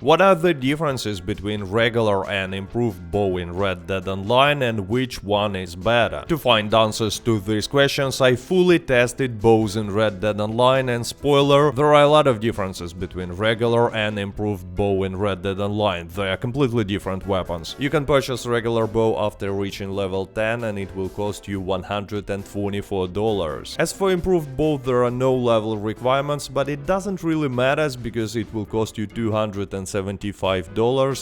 What are the differences between regular and improved bow in Red Dead Online, and which one is better? To find answers to these questions, I fully tested bows in Red Dead Online, and spoiler, there are a lot of differences between regular and improved bow in Red Dead Online. They are completely different weapons. You can purchase regular bow after reaching level 10 and it will cost you $144. As for improved bow, there are no level requirements, but it doesn't really matter because it will cost you $275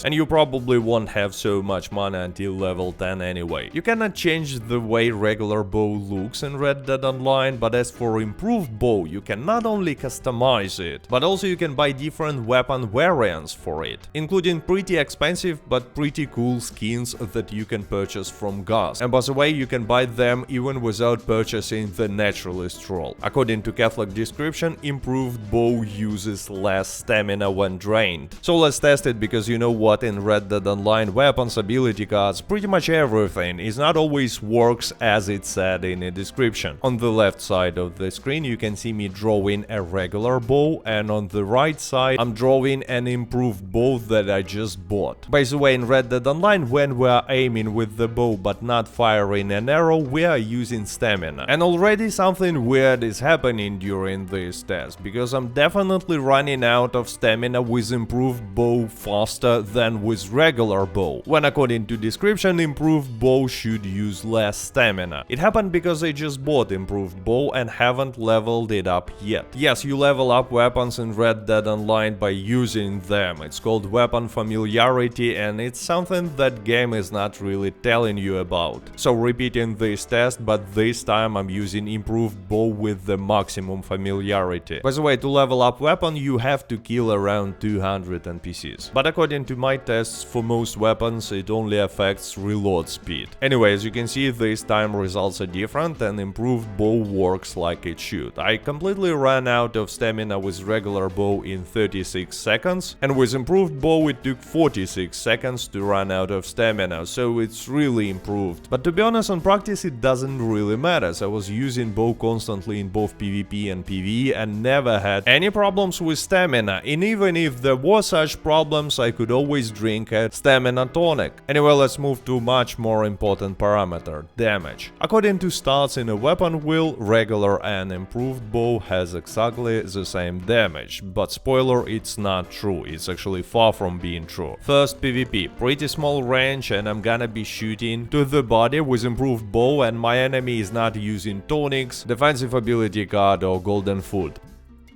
and you probably won't have so much money until level 10 anyway. You cannot change the way regular bow looks in Red Dead Online, but as for improved bow, you can not only customize it, but also you can buy different weapon variants for it, including pretty expensive but pretty cool skins that you can purchase from Gus. And by the way, you can buy them even without purchasing the Naturalist role. According to Catholic description, improved bow uses less stamina when drained. So let's test it, because you know what, in Red Dead Online weapons, ability cards, pretty much everything is not always works as it said in the description. On the left side of the screen you can see me drawing a regular bow, and on the right side I'm drawing an improved bow that I just bought. By the way, in Red Dead Online, when we are aiming with the bow but not firing an arrow, we are using stamina. And already something weird is happening during this test, because I'm definitely running out of stamina with improved bow faster than with regular bow, when according to description improved bow should use less stamina. It happened because I just bought improved bow and haven't leveled it up yet. Yes, you level up weapons in Red Dead Online by using them. It's called weapon familiarity, and it's something that game is not really telling you about. So repeating this test, but this time I'm using improved bow with the maximum familiarity. By the way, to level up weapon you have to kill around 200 NPCs. But according to my tests, for most weapons it only affects reload speed. Anyway, as you can see, this time results are different and improved bow works like it should. I completely ran out of stamina with regular bow in 36 seconds, and with improved bow it took 46 seconds to run out of stamina, so it's really improved. But to be honest, on practice it doesn't really matter. I was using bow constantly in both PvP and PvE and never had any problems with stamina, and even if there were such problems I could always drink a stamina tonic. Anyway, let's move to much more important parameter, damage. According to stats in a weapon wheel, regular and improved bow has exactly the same damage, but spoiler, it's not true, it's actually far from being true. First, PvP, pretty small range and I'm gonna be shooting to the body with improved bow and my enemy is not using tonics, defensive ability card or golden food.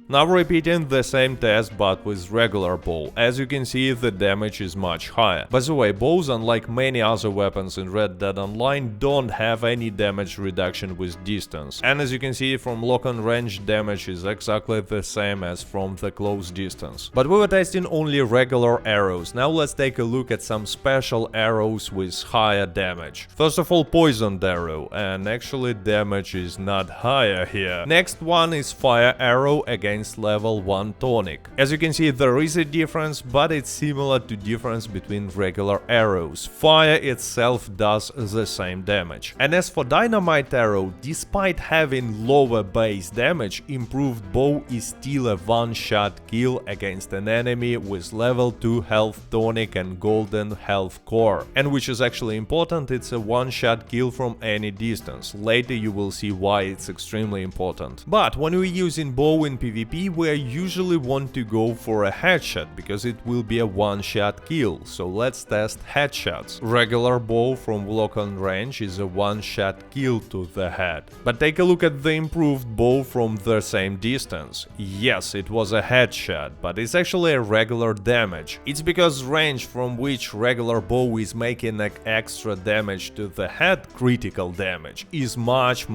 Now repeating the same test but with regular bow. As you can see, the damage is much higher. By the way, bows, unlike many other weapons in Red Dead Online, don't have any damage reduction with distance. And as you can see, from lock-on range damage is exactly the same as from the close distance. But we were testing only regular arrows. Now let's take a look at some special arrows with higher damage. First of all, poisoned arrow, and actually damage is not higher here. Next one is fire arrow against level 1 tonic. As you can see, there is a difference, but it's similar to difference between regular arrows. Fire itself does the same damage. And as for dynamite arrow, despite having lower base damage, improved bow is still a one-shot kill against an enemy with level 2 health tonic and golden health core. And which is actually important, it's a one-shot kill from any distance. Later you will see why it's extremely important. But when we're using bow in PvP, we usually want to go for a headshot, because it will be a one-shot kill. So let's test headshots. Regular bow from lock-on range is a one-shot kill to the head. But take a look at the improved bow from the same distance. Yes, it was a headshot, but it's actually a regular damage. It's because range from which regular bow is making extra damage to the head, critical damage, is much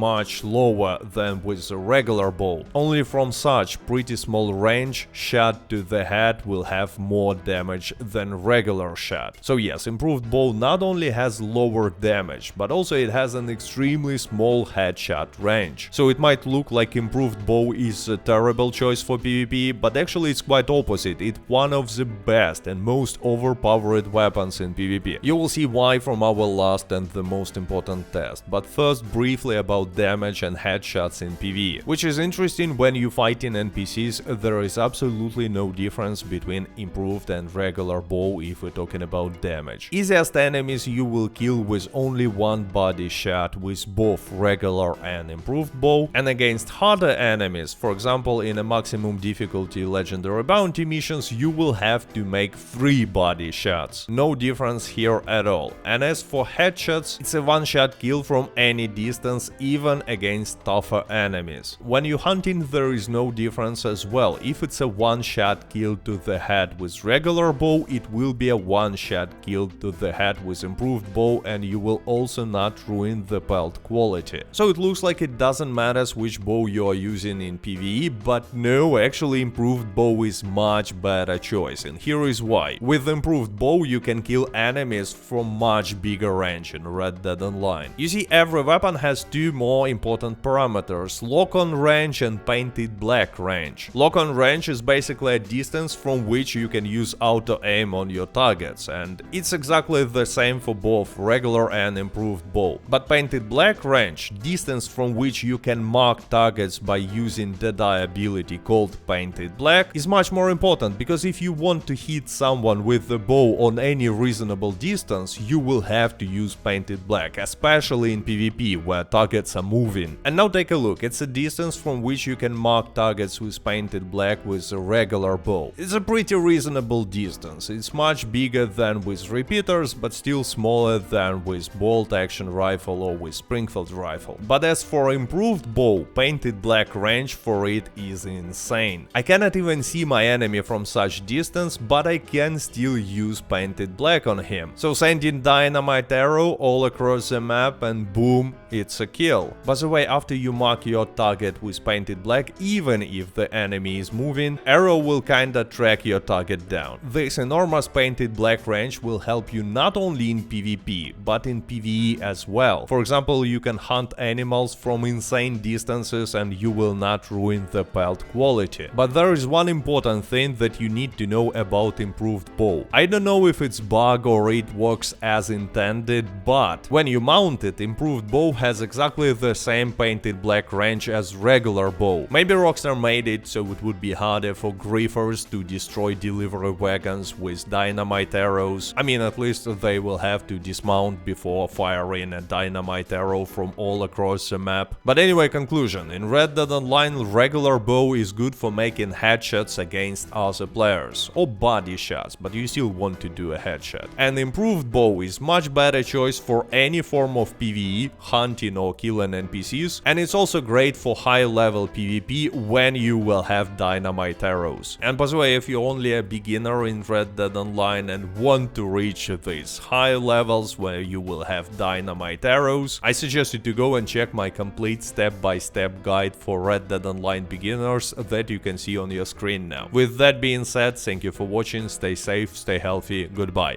lower than with a regular bow. Only from such pretty small range, shot to the head will have more damage than regular shot. So yes, improved bow not only has lower damage, but also it has an extremely small headshot range. So it might look like improved bow is a terrible choice for PvP, but actually it's quite opposite. It's one of the best and most overpowered weapons in PvP. You will see why from our last and the most important test. But first, briefly about damage and headshots in PvE, which is interesting when you fight in an NPCs, there is absolutely no difference between improved and regular bow if we're talking about damage. Easiest enemies you will kill with only one body shot with both regular and improved bow, and against harder enemies, for example in a maximum difficulty legendary bounty missions, you will have to make 3 body shots. No difference here at all. And as for headshots, it's a one-shot kill from any distance, even against tougher enemies. When you're hunting, there is no difference as well. If it's a one-shot kill to the head with regular bow, it will be a one-shot kill to the head with improved bow, and you will also not ruin the pelt quality. So it looks like it doesn't matter which bow you are using in PvE, but no, actually improved bow is much better choice, and here is why. With improved bow you can kill enemies from much bigger range in Red Dead Online. You see, every weapon has 2 more important parameters: lock-on range and painted black range. Lock-on range is basically a distance from which you can use auto-aim on your targets, and it's exactly the same for both regular and improved bow. But painted black range, distance from which you can mark targets by using Deadeye ability called painted black, is much more important, because if you want to hit someone with the bow on any reasonable distance, you will have to use painted black, especially in PvP where targets are moving. And now take a look, it's a distance from which you can mark targets with painted black with a regular bow. It's a pretty reasonable distance, it's much bigger than with repeaters, but still smaller than with bolt action rifle or with Springfield rifle. But as for improved bow, painted black range for it is insane. I cannot even see my enemy from such distance, but I can still use painted black on him. So sending dynamite arrow all across the map and boom, it's a kill. By the way, after you mark your target with painted black, even if the enemy is moving, arrow will kinda track your target down. This enormous painted black range will help you not only in PvP, but in PvE as well. For example, you can hunt animals from insane distances and you will not ruin the pelt quality. But there is one important thing that you need to know about improved bow. I don't know if it's bug or it works as intended, but when you mount it, improved bow has exactly the same painted black range as regular bow. Maybe Rockstar made it so it would be harder for griefers to destroy delivery wagons with dynamite arrows. I mean, at least they will have to dismount before firing a dynamite arrow from all across the map. But anyway, conclusion. In Red Dead Online, regular bow is good for making headshots against other players, or body shots, but you still want to do a headshot. And improved bow is much better choice for any form of PvE, hunting or killing NPCs, and it's also great for high-level PvP when you will have dynamite arrows. And by the way, if you're only a beginner in Red Dead Online and want to reach these high levels where you will have dynamite arrows, I suggest you to go and check my complete step-by-step guide for Red Dead Online beginners that you can see on your screen now. With that being said, thank you for watching, stay safe, stay healthy, goodbye.